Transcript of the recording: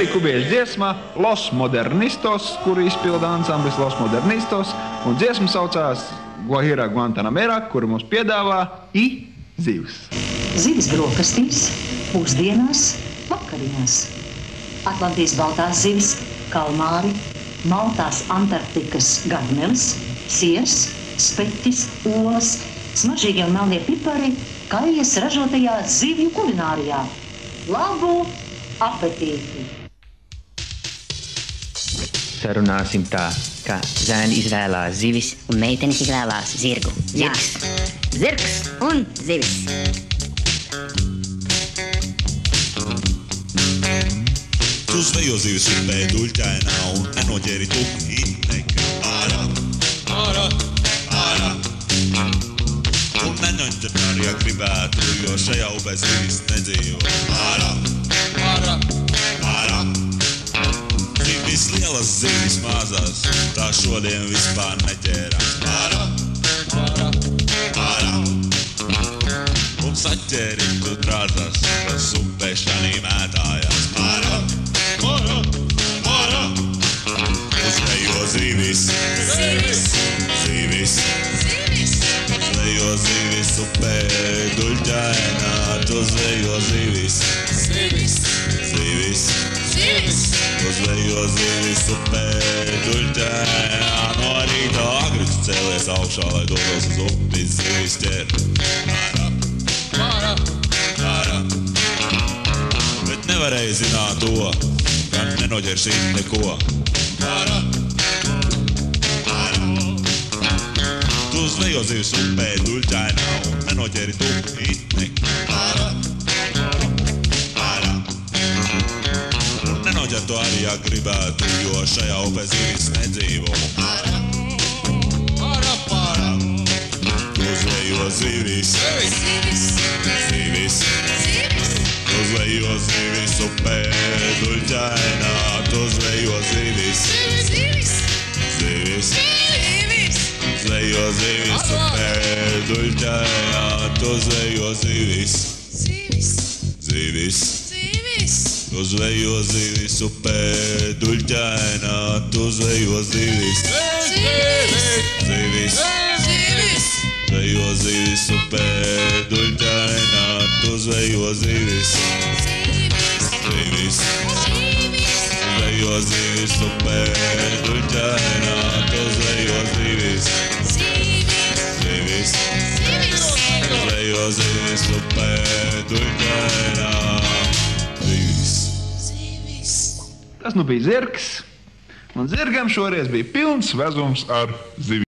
bija kubiešu dziesma Los Modernistos, kuru izpilda ansamblis Los Modernistos, un dziesma saucās Guajira Guantanamera, kuru mums piedāvā Zivis. Zivis brokastīs, pusdienās, vakariņās. Atlantijas baltās zivis, kalmāri, maltās Antarktikas garnelis, siers, speķis, olas, smaržīgie un melnie pipari, kaijas ražotajā zivju kulinārijā. Labu apetīti! Sarunāsim tā, ka zēni izvēlās zivis un meitenes izvēlās zirgu. Zirgs. Zirgs un zivis. Tu zvejo zivis upē duļķainā un nenoķeri tukni nekā ārā. Ārā, ārā. Un nenoķer arī, ja gribētu, jo šajā upē zivis nedzīvo. Ārā, ārā, ārā. Zivis lielas, zivis mazās, tā šodien vispār neķērās. Ārā, ārā, ārā. Un saķēri tu trāzās, kas upē šanī mētājās. Ārā, ārā, ārā. Uzvejo zivis, zivis, zivis, zivis. Uzvejo zivis upē duļķainā, tu zvejo zivis, zivis, zivis, zivis. Uzvejo zivis upē duļķainā, no rīta agri cēlies augšā, lai dodos uz upi zivis ķer. Ārā, ārā, ārā. Bet nevarēja zināt to, ka nenoķer šī neko. Ārā, ārā. Tu zvejo zivis upē duļķainā un nenoķeri tukni neko. Ārā, ārā. Un nenoķer to arī, ja gribētu, jo šajā upē zivis nedzīvo. Ārā, ārā, ārā. Tu zvejo zivis, zivis, zivis, zivis. Tu zvejo zivis upē duļķainā, tu zvejo zivis, zivis, zivis, zivis. Zvejo zivis upē duļķainā, tu zvejo zivis, zivis, zivis, zivis. Tu zvejo zivis upē duļķainā, tu zvejo zivis, zivis, zivis, zivis. Zvejo zivis upē duļķainā, tu zvejo zivis, zivis, zivis. Zvejo zivis upē duļķainā, tu zvejo zivis, zivis, zivis. Zvejo zivis upē duļķainā, zivis. Tas nu bija zirgs, un zirgam šoreiz bija pilns vezums ar zivi.